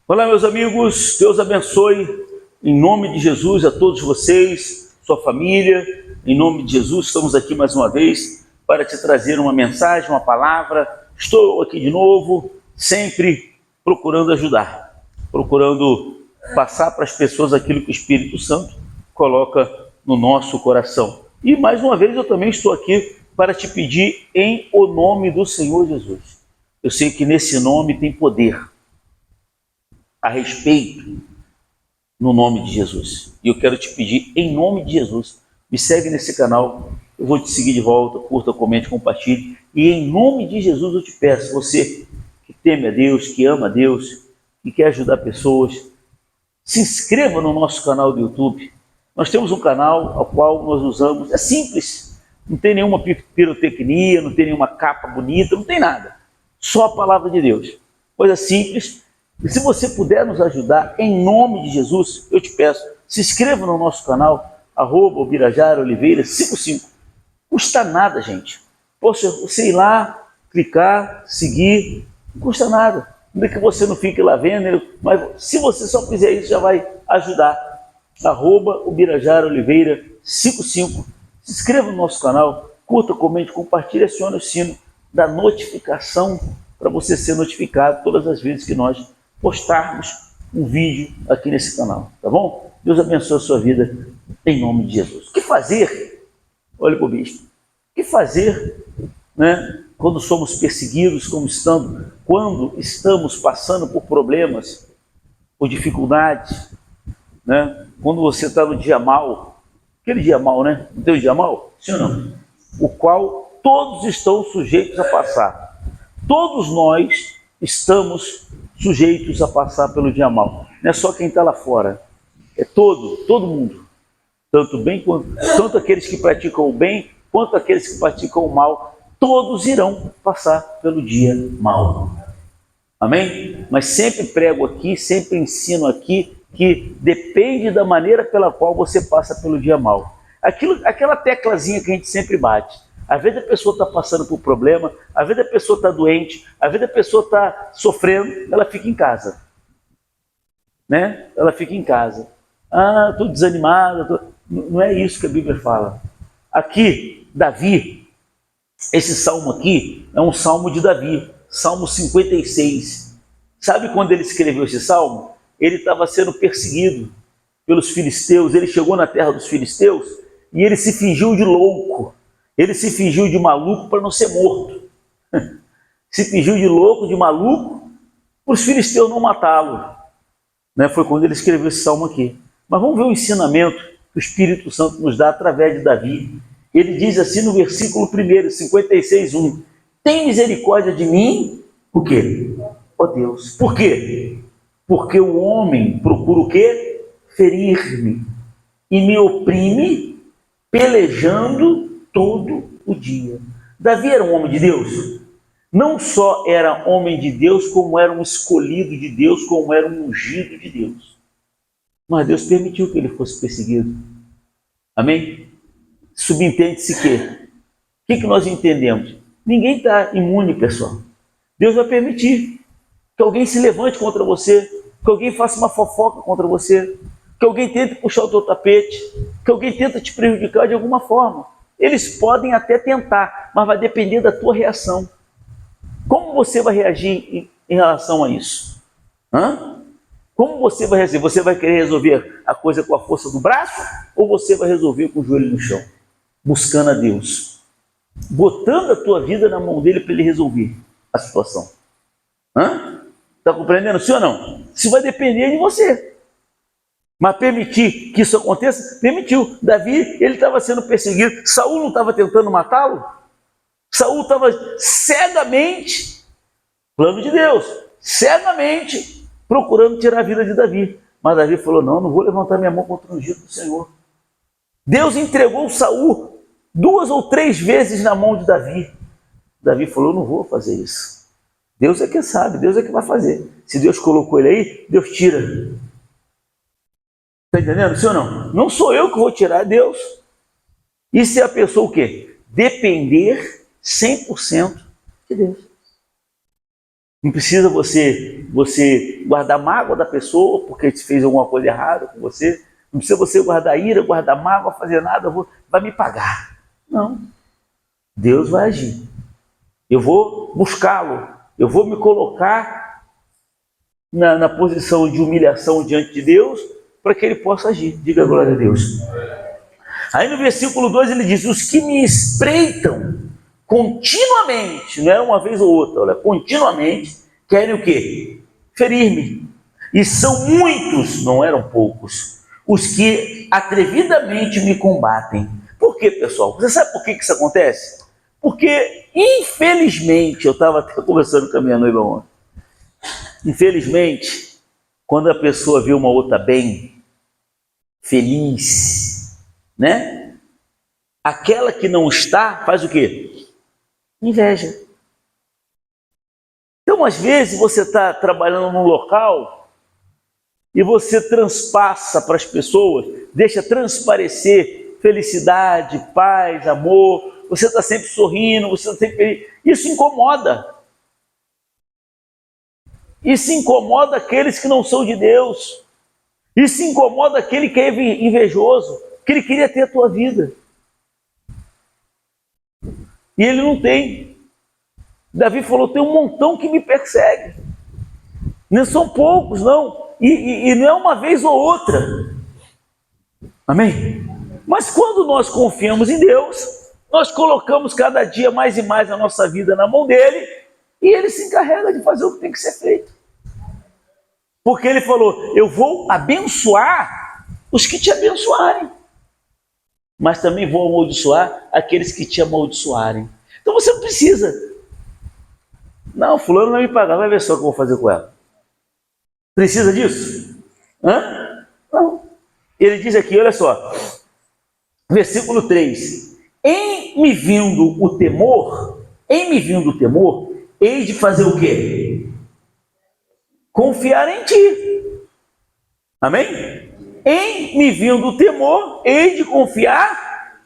Olá, meus amigos, Deus abençoe, em nome de Jesus, a todos vocês, sua família, em nome de Jesus, estamos aqui mais uma vez para te trazer uma mensagem, uma palavra. Estou aqui de novo, sempre procurando ajudar, procurando passar para as pessoas aquilo que o Espírito Santo coloca no nosso coração. E mais uma vez eu também estou aqui para te pedir em o nome do Senhor Jesus. Eu sei que nesse nome tem poder a respeito no nome de Jesus. E eu quero te pedir, em nome de Jesus, me segue nesse canal, eu vou te seguir de volta, curta, comente, compartilhe. E em nome de Jesus eu te peço, você que teme a Deus, que ama a Deus, que quer ajudar pessoas, se inscreva no nosso canal do YouTube. Nós temos um canal ao qual nós usamos, é simples, não tem nenhuma pirotecnia, não tem nenhuma capa bonita, não tem nada. Só a palavra de Deus. Coisa simples. E se você puder nos ajudar, em nome de Jesus, eu te peço, se inscreva no nosso canal, @Ubirajara_Oliveira55. Custa nada, gente. Poxa, você ir lá, clicar, seguir, não custa nada. Não é que você não fique lá vendo, mas se você só fizer isso, já vai ajudar. @Ubirajara_Oliveira55. Se inscreva no nosso canal, curta, comente, compartilhe, acione o sino da notificação para você ser notificado todas as vezes que nós postarmos um vídeo aqui nesse canal, tá bom? Deus abençoe a sua vida, em nome de Jesus. O que fazer? Olha para o bispo. O que fazer, né, quando somos perseguidos, quando estamos passando por problemas, por dificuldades, né? Quando você está no dia mau, aquele dia mau, né? Não tem o dia mau? Sim ou não? O qual todos estão sujeitos a passar. Todos nós estamos sujeitos a passar pelo dia mau. Não é só quem está lá fora, é todo mundo. Tanto aqueles que praticam o bem, quanto aqueles que praticam o mal, todos irão passar pelo dia mau. Amém? Mas sempre prego aqui, sempre ensino aqui, que depende da maneira pela qual você passa pelo dia mau. Aquela teclazinha que a gente sempre bate. Às vezes a pessoa está passando por problema, às vezes a pessoa está doente, às vezes a pessoa está sofrendo, ela fica em casa. Né? Ela fica em casa. Ah, estou desanimada. Não é isso que a Bíblia fala. Aqui, Davi, esse salmo aqui é um salmo de Davi, Salmo 56. Sabe quando ele escreveu esse salmo? Ele estava sendo perseguido pelos filisteus, ele chegou na terra dos filisteus e ele se fingiu de louco. Ele se fingiu de maluco para não ser morto. Se fingiu de louco, de maluco, para os filisteus não matá-lo. Né? Foi quando ele escreveu esse salmo aqui. Mas vamos ver o ensinamento que o Espírito Santo nos dá através de Davi. Ele diz assim no versículo 1, 56:1. Tem misericórdia de mim? O quê? Ó Deus. Por quê? Porque o homem procura o quê? Ferir-me. E me oprime, pelejando todo o dia. Davi era um homem de Deus? Não só era homem de Deus, como era um escolhido de Deus, como era um ungido de Deus. Mas Deus permitiu que ele fosse perseguido. Amém? Subentende-se que? O que nós entendemos? Ninguém está imune, pessoal. Deus vai permitir que alguém se levante contra você, que alguém faça uma fofoca contra você, que alguém tente puxar o teu tapete, que alguém tente te prejudicar de alguma forma. Eles podem até tentar, mas vai depender da tua reação. Como você vai reagir em relação a isso? Como você vai reagir? Você vai querer resolver a coisa com a força do braço? Ou você vai resolver com o joelho no chão? Buscando a Deus. Botando a tua vida na mão dele para ele resolver a situação. Está compreendendo, sim ou não? Isso vai depender de você. Mas permitir que isso aconteça, permitiu. Davi, ele estava sendo perseguido. Saul não estava tentando matá-lo? Saul estava cegamente, plano de Deus, cegamente procurando tirar a vida de Davi. Mas Davi falou, não vou levantar minha mão contra o ungido do Senhor. Deus entregou Saul 2 ou 3 vezes na mão de Davi. Davi falou, não vou fazer isso. Deus é que sabe, Deus é que vai fazer. Se Deus colocou ele aí, Deus tira. Está entendendo, sim ou não? Não sou eu que vou tirar, é Deus. Isso é a pessoa o quê? Depender 100% de Deus. Não precisa você guardar mágoa da pessoa porque te fez alguma coisa errada com você. Não precisa você guardar ira, guardar mágoa, fazer nada, vai me pagar. Não. Deus vai agir. Eu vou buscá-lo. Eu vou me colocar na posição de humilhação diante de Deus para que ele possa agir. Diga glória a Deus. Aí no versículo 2 ele diz: os que me espreitam continuamente, não é uma vez ou outra, olha, continuamente, querem o quê? Ferir-me. E são muitos, não eram poucos, os que atrevidamente me combatem. Por quê, pessoal? Você sabe por que isso acontece? Porque, infelizmente, eu estava até conversando com a minha noiva ontem, infelizmente, quando a pessoa vê uma outra bem, feliz, né? Aquela que não está, faz o quê? Inveja. Então, às vezes, você está trabalhando num local e você transpassa para as pessoas, deixa transparecer felicidade, paz, amor, você está sempre sorrindo, você está sempre feliz. Isso incomoda. Isso incomoda aqueles que não são de Deus. Isso incomoda aquele que é invejoso, que ele queria ter a tua vida. E ele não tem. Davi falou: tem um montão que me persegue. Não são poucos, não. E não é uma vez ou outra. Amém? Mas quando nós confiamos em Deus, nós colocamos cada dia mais e mais a nossa vida na mão dele, e ele se encarrega de fazer o que tem que ser feito. Porque ele falou: eu vou abençoar os que te abençoarem, mas também vou amaldiçoar aqueles que te amaldiçoarem. Então você não precisa. Não, fulano vai me pagar, vai ver só o que eu vou fazer com ela. Precisa disso? Hã? Não. Ele diz aqui, olha só, versículo 3: em me vindo o temor, hei de fazer o quê? Confiar em ti. Amém? Em me vindo o temor, hei de confiar.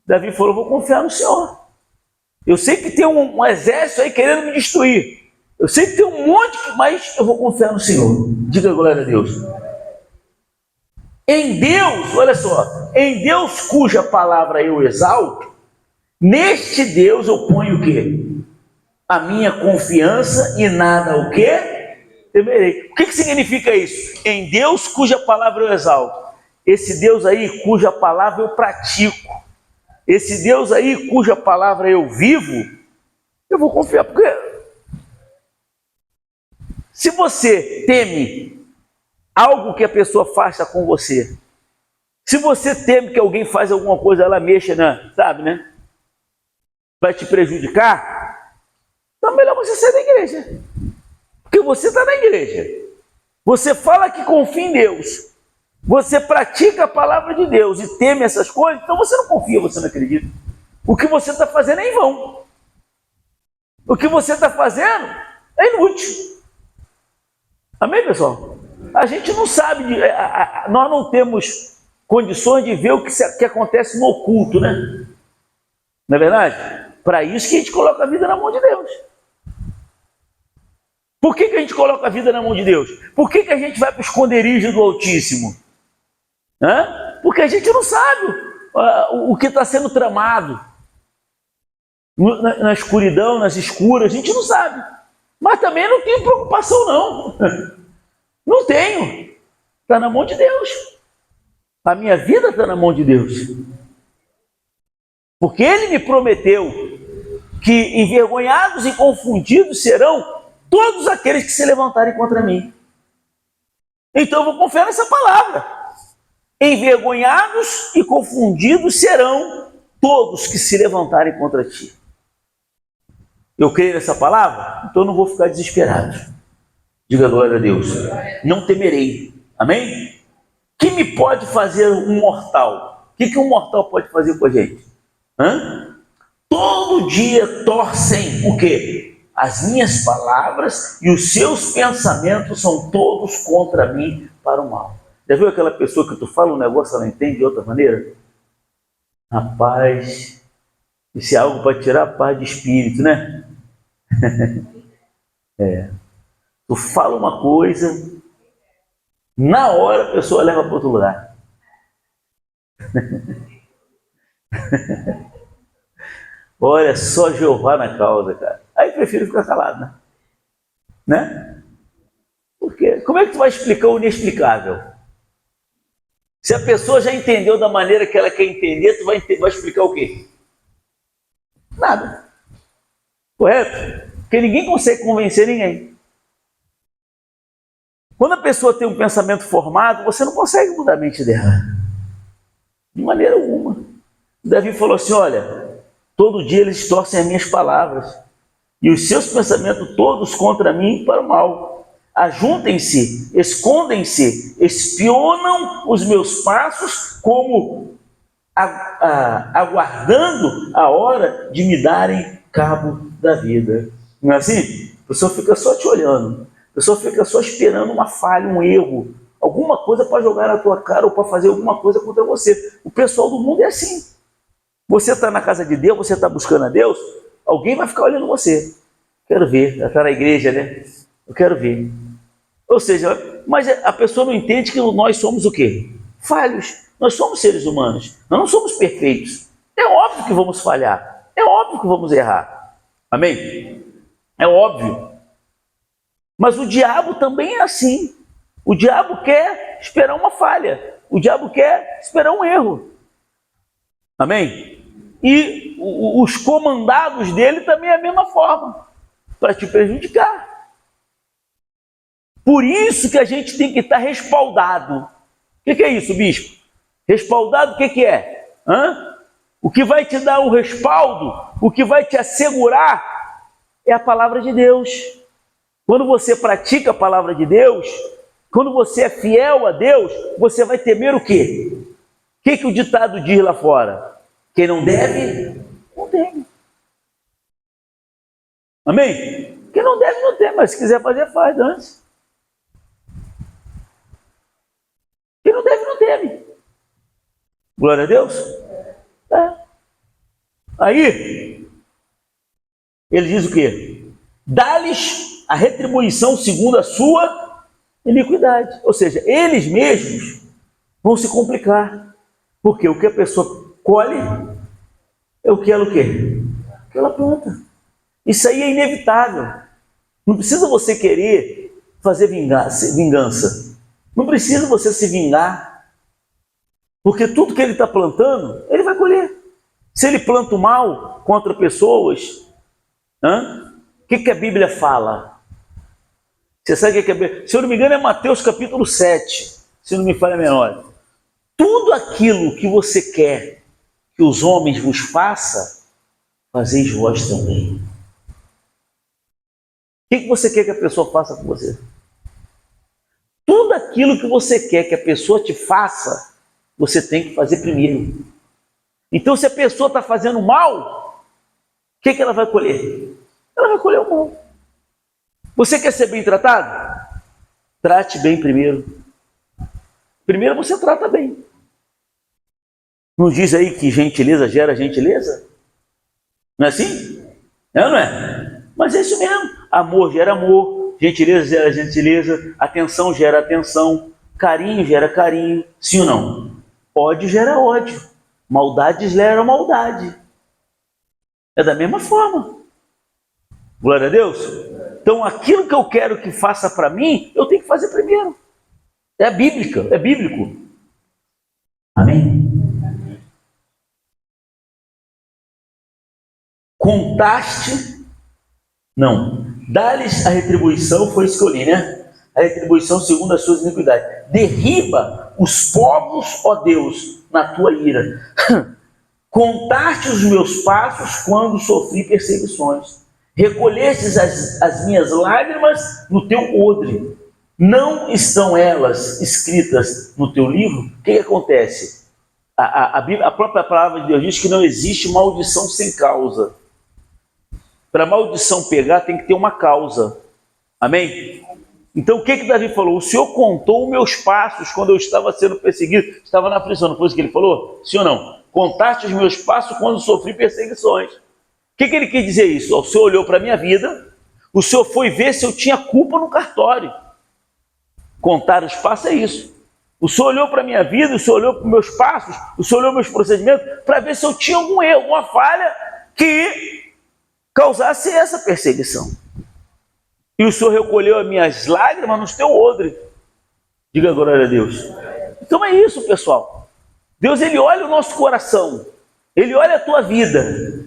Davi falou: vou confiar no Senhor. Eu sei que tem um exército aí querendo me destruir. Eu sei que tem um monte, mas eu vou confiar no Senhor. Diga glória a Deus. Em Deus, olha só, em Deus cuja palavra eu exalto, neste Deus eu ponho o quê? A minha confiança e nada o quê? Temerei. O que significa isso? Em Deus cuja palavra eu exalto. Esse Deus aí cuja palavra eu pratico. Esse Deus aí cuja palavra eu vivo, eu vou confiar. Porque se você teme algo que a pessoa faça com você, se você teme que alguém faz alguma coisa, ela mexa, sabe, né? Vai te prejudicar, então é melhor você sair da igreja. Porque você está na igreja. Você fala que confia em Deus. Você pratica a palavra de Deus e teme essas coisas, então você não confia, você não acredita. O que você está fazendo é em vão. O que você está fazendo é inútil. Amém, pessoal? A gente não sabe, nós não temos condições de ver o que acontece no oculto, né? Não é verdade? Para isso que a gente coloca a vida na mão de Deus. Por que a gente coloca a vida na mão de Deus? Por que a gente vai para o esconderijo do Altíssimo? Porque a gente não sabe o que está sendo tramado na escuridão, nas escuras, a gente não sabe. Mas também não tenho preocupação, não. Não tenho. Está na mão de Deus. A minha vida está na mão de Deus. Porque Ele me prometeu que envergonhados e confundidos serão todos aqueles que se levantarem contra mim. Então eu vou confiar nessa palavra. Envergonhados e confundidos serão todos que se levantarem contra ti. Eu creio nessa palavra, então eu não vou ficar desesperado. Diga glória a Deus. Não temerei. Amém? O que me pode fazer um mortal? O que um mortal pode fazer com a gente? Todo dia torcem o quê? As minhas palavras e os seus pensamentos são todos contra mim para o mal. Já viu aquela pessoa que tu fala um negócio, ela entende de outra maneira? Rapaz, isso é algo para tirar a paz de espírito, né? Tu fala uma coisa, na hora a pessoa leva para outro lugar. Olha só Jeová na causa, cara. Aí prefiro ficar calado, né? Porque como é que tu vai explicar o inexplicável? Se a pessoa já entendeu da maneira que ela quer entender, tu vai explicar o quê? Nada. Correto? Porque ninguém consegue convencer ninguém. Quando a pessoa tem um pensamento formado, você não consegue mudar a mente dela. De maneira alguma. Davi falou assim, olha, todo dia eles torcem as minhas palavras, e os seus pensamentos todos contra mim para o mal. Ajuntem-se, escondem-se, espionam os meus passos, como aguardando a hora de me darem cabo da vida. Não é assim? A pessoa fica só te olhando, a pessoa fica só esperando uma falha, um erro, alguma coisa para jogar na tua cara ou para fazer alguma coisa contra você. O pessoal do mundo é assim. Você está na casa de Deus, você está buscando a Deus, alguém vai ficar olhando você. Quero ver, está na igreja, né? Eu quero ver. Ou seja, mas a pessoa não entende que nós somos o quê? Falhos. Nós somos seres humanos. Nós não somos perfeitos. É óbvio que vamos falhar. É óbvio que vamos errar. Amém? É óbvio. Mas o diabo também é assim. O diabo quer esperar uma falha. O diabo quer esperar um erro. Amém? E os comandados dele também é a mesma forma. Para te prejudicar. Por isso que a gente tem que estar respaldado. O que é isso, bispo? Respaldado o que é? O que vai te dar o respaldo, o que vai te assegurar é a palavra de Deus. Quando você pratica a palavra de Deus, quando você é fiel a Deus, você vai temer o quê? O que o ditado diz lá fora? Quem não deve, não teme. Amém? Quem não deve, não teme, mas se quiser fazer, faz antes. Quem não deve, não teme. Glória a Deus. Aí, ele diz o quê? Dá-lhes a retribuição segundo a sua iniquidade. Ou seja, eles mesmos vão se complicar. Porque o que a pessoa colhe é o que ela o quê? O que ela planta. Isso aí é inevitável. Não precisa você querer fazer vingança. Não precisa você se vingar, porque tudo que ele está plantando, ele vai colher. Se ele planta o mal contra pessoas, o que a Bíblia fala? Você sabe o que é a Bíblia? Se eu não me engano é Mateus capítulo 7, se não me falha a memória. Tudo aquilo que você quer que os homens vos façam, fazeis vós também. O que você quer que a pessoa faça com você? Tudo aquilo que você quer que a pessoa te faça, você tem que fazer primeiro. Então, se a pessoa está fazendo mal, o que ela vai colher? Ela vai colher o mal. Você quer ser bem tratado? Trate bem primeiro. Primeiro você trata bem. Não diz aí que gentileza gera gentileza? Não é assim? É ou não é? Mas é isso mesmo. Amor gera amor. Gentileza gera gentileza, atenção gera atenção, carinho gera carinho, sim ou não? Ódio gera ódio, maldade gera maldade. É da mesma forma. Glória a Deus. Então aquilo que eu quero que faça para mim, eu tenho que fazer primeiro. É bíblico, é bíblico. Amém? Contaste, não. Dá-lhes a retribuição, foi isso que eu li, né? A retribuição segundo as suas iniquidades. Derriba os povos, ó Deus, na tua ira. Contaste os meus passos quando sofri perseguições. Recolhestes as minhas lágrimas no teu odre. Não estão elas escritas no teu livro? O que acontece? A própria palavra de Deus diz que não existe maldição sem causa. Para a maldição pegar, tem que ter uma causa. Amém? Então, o que Davi falou? O Senhor contou meus passos quando eu estava sendo perseguido, estava na prisão. Não foi isso que ele falou? Sim ou não? Contaste os meus passos quando sofri perseguições. O que ele quis dizer isso? O Senhor olhou para a minha vida, O senhor foi ver se eu tinha culpa no cartório. Contar os passos é isso. O senhor olhou para a minha vida, o senhor olhou para os meus passos, o senhor olhou meus procedimentos, para ver se eu tinha algum erro, alguma falha que causasse essa perseguição. E o senhor recolheu as minhas lágrimas no teu odre. Diga glória a Deus. Então é isso, pessoal. Deus, ele olha o nosso coração. Ele olha a tua vida.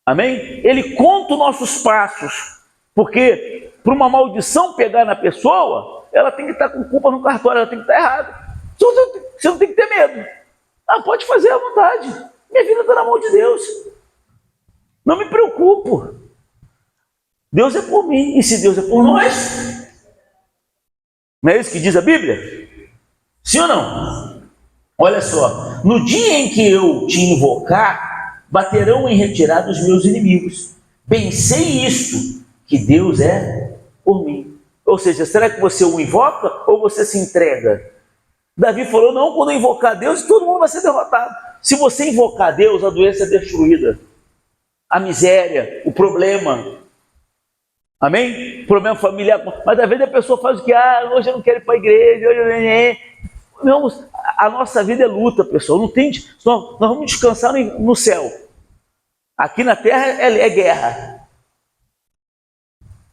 Amém? Ele conta os nossos passos. Porque para uma maldição pegar na pessoa, ela tem que estar com culpa no cartório, ela tem que estar errada. Você não tem que ter medo. Ah, pode fazer à vontade. Minha vida está na mão de Deus. Não me preocupo. Deus é por mim. E se Deus é por nós? Não é isso que diz a Bíblia? Sim ou não? Olha só. No dia em que eu te invocar, baterão em retirada os meus inimigos. Pensei isto, que Deus é por mim. Ou seja, será que você o invoca ou você se entrega? Davi falou, não, quando eu invocar Deus, todo mundo vai ser derrotado. Se você invocar Deus, a doença é destruída. A miséria, o problema. Amém? Problema familiar. Mas às vezes a pessoa faz o que? Ah, hoje eu não quero ir para a igreja, hoje eu não... Não, a nossa vida é luta, pessoal. Não tem... Nós vamos descansar no céu. Aqui na terra é guerra.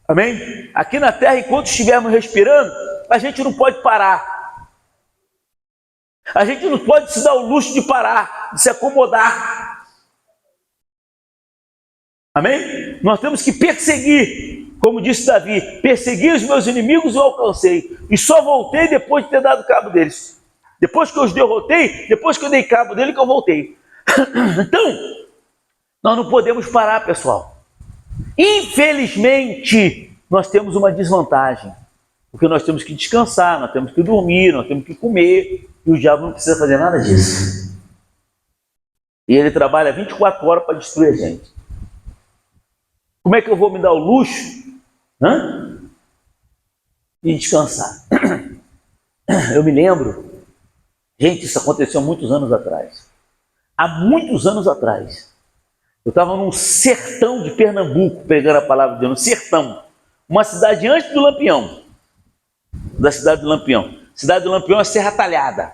Amém? Aqui na terra, enquanto estivermos respirando, a gente não pode parar. A gente não pode se dar o luxo de parar, de se acomodar. Amém? Nós temos que perseguir, como disse Davi, persegui os meus inimigos e eu alcancei. E só voltei depois de ter dado cabo deles. Depois que eu os derrotei, depois que eu dei cabo dele, que eu voltei. Então, nós não podemos parar, pessoal. Infelizmente, nós temos uma desvantagem. Porque nós temos que descansar, nós temos que dormir, nós temos que comer. E o diabo não precisa fazer nada disso. E ele trabalha 24 horas para destruir a gente. Como é que eu vou me dar o luxo de descansar? Eu me lembro, gente, isso aconteceu há muitos anos atrás. Há muitos anos atrás, eu estava num sertão de Pernambuco, pregando a palavra de Deus, no sertão. Uma cidade antes do Lampião. Da cidade do Lampião. A cidade do Lampião é Serra Talhada.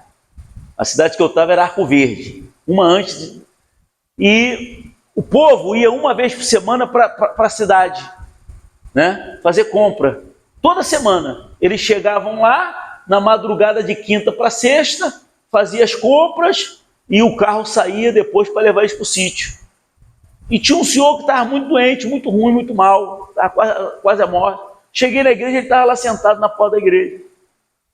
A cidade que eu estava era Arco Verde. Uma antes. E o povo ia uma vez por semana para a cidade, né? Fazer compra. Toda semana. Eles chegavam lá, na madrugada de quinta para sexta, fazia as compras e o carro saía depois para levar eles para o sítio. E tinha um senhor que estava muito doente, muito ruim, muito mal, estava quase à morte. Cheguei na igreja, ele estava lá sentado na porta da igreja.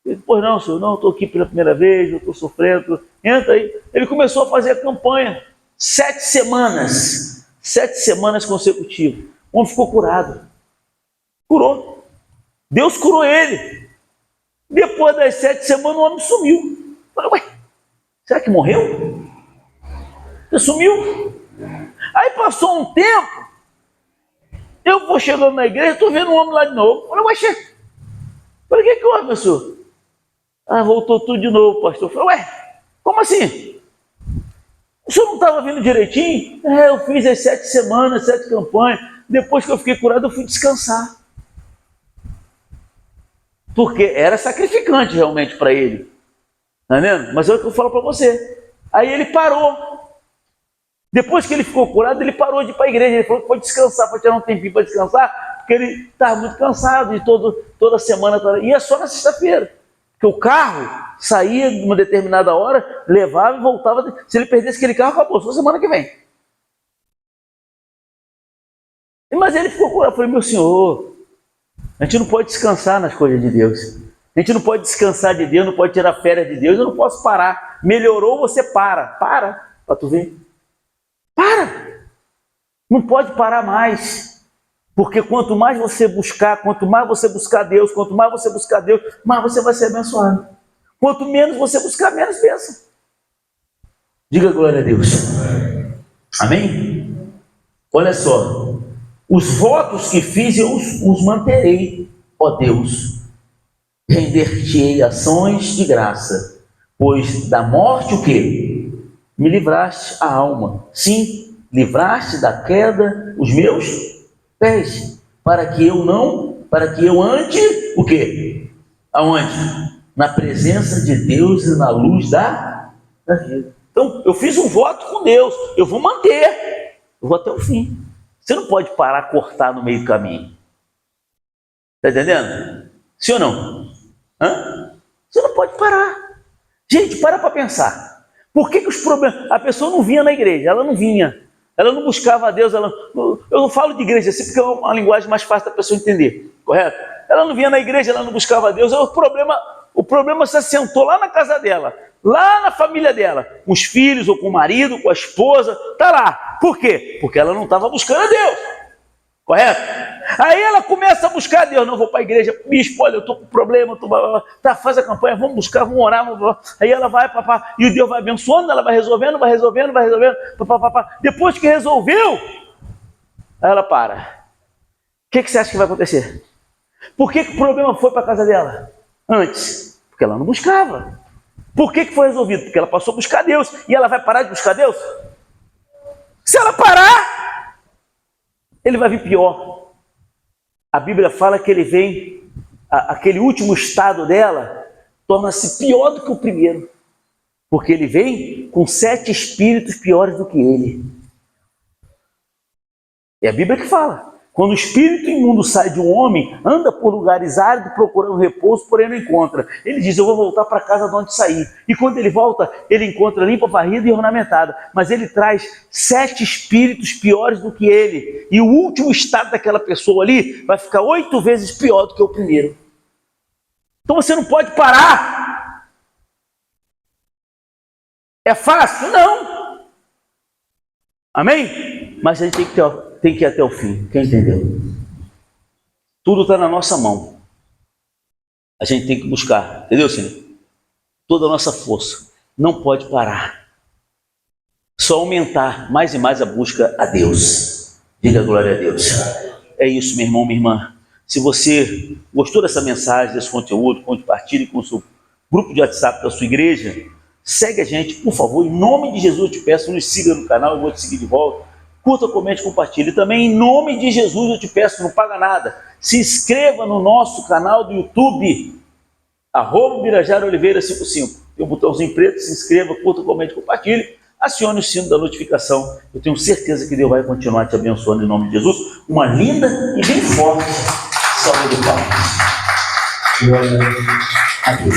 Eu disse, pois não, senhor, não, estou aqui pela primeira vez, eu estou sofrendo. Entra aí. Ele começou a fazer a campanha. 7 semanas. 7 semanas consecutivas. O homem ficou curado. Curou. Deus curou ele. Depois das 7 semanas, o homem sumiu. Falei, ué, será que morreu? Ele sumiu. Aí passou um tempo, eu vou chegando na igreja, estou vendo um homem lá de novo. Falei, ué, chefe. Falei, o que houve, pastor? Ah, voltou tudo de novo, pastor. Falei, ué, como assim? O senhor não estava vindo direitinho? É, eu fiz as 7 semanas, 7 campanhas. Depois que eu fiquei curado, eu fui descansar. Porque era sacrificante realmente para ele. Tá vendo? Mas é o que eu falo para você. Aí ele parou. Depois que ele ficou curado, ele parou de ir para a igreja. Ele falou que foi descansar, foi tirar um tempinho para descansar, porque ele estava muito cansado de toda semana. Ia só na sexta-feira. Porque o carro saía de uma determinada hora, levava e voltava. Se ele perdesse aquele carro, acabou, só semana que vem. Mas ele ficou curado. Eu falei, meu senhor, a gente não pode descansar nas coisas de Deus. A gente não pode descansar de Deus, não pode tirar férias de Deus. Eu não posso parar. Melhorou, você para. Para tu ver. Para! Não pode parar mais. Porque quanto mais você buscar Deus, quanto mais você buscar Deus, mais você vai ser abençoado. Quanto menos você buscar, menos bênção. Diga glória a Deus. Amém? Olha só. Os votos que fiz eu os manterei, ó Deus. Render-te-ei ações de graça, pois da morte o quê? Me livraste a alma. Sim, livraste da queda os meus pés. para que eu ande, o quê? Aonde? Na presença de Deus e na luz da vida. Então, eu fiz um voto com Deus, eu vou manter, eu vou até o fim. Você não pode parar, cortar no meio do caminho. Está entendendo? Sim ou não? Você não pode parar. Gente, para pensar. Por que os problemas... A pessoa não vinha na igreja, ela não vinha. Ela não buscava a Deus. Eu não falo de igreja assim porque é uma linguagem mais fácil da pessoa entender. Correto? Ela não vinha na igreja, ela não buscava a Deus. O problema se assentou lá na casa dela, lá na família dela, com os filhos, ou com o marido, com a esposa. Está lá. Por quê? Porque ela não estava buscando a Deus. Correto? Aí ela começa a buscar a Deus. Não vou para a igreja, bispo, olha, eu estou com problema, tá, faz a campanha, vamos buscar, vamos orar, Aí ela vai, papá, e o Deus vai abençoando, ela vai resolvendo, papá. Depois que resolveu, aí ela para. O que você acha que vai acontecer? Por que o problema foi para a casa dela antes? Porque ela não buscava. Por que foi resolvido? Porque ela passou a buscar Deus. E ela vai parar de buscar Deus? Se ela parar, ele vai vir pior. A Bíblia fala que ele vem, aquele último estado dela, torna-se pior do que o primeiro. Porque ele vem com 7 espíritos piores do que ele. É a Bíblia que fala. Quando o espírito imundo sai de um homem, anda por lugares áridos procurando repouso, porém não encontra. Ele diz, eu vou voltar para a casa de onde saí. E quando ele volta, ele encontra limpa, varrida e ornamentada. Mas ele traz 7 espíritos piores do que ele. E o último estado daquela pessoa ali vai ficar 8 vezes pior do que o primeiro. Então você não pode parar. É fácil? Não. Amém? Mas a gente tem que ir até o fim. Quem entendeu? Tudo está na nossa mão. A gente tem que buscar. Entendeu, Senhor? Toda a nossa força. Não pode parar. Só aumentar mais e mais a busca a Deus. Diga glória a Deus. É isso, meu irmão, minha irmã. Se você gostou dessa mensagem, desse conteúdo, compartilhe com o seu grupo de WhatsApp da sua igreja. Segue a gente, por favor. Em nome de Jesus eu te peço, nos siga no canal, eu vou te seguir de volta. Curta, comente, compartilhe. Também, em nome de Jesus, eu te peço, não paga nada. Se inscreva no nosso canal do YouTube, @Birajara Oliveira 55. Tem um botãozinho preto, se inscreva, curta, comente, compartilhe. Acione o sino da notificação. Eu tenho certeza que Deus vai continuar te abençoando em nome de Jesus. Uma linda e bem forte salva de palmas. Glória a Deus.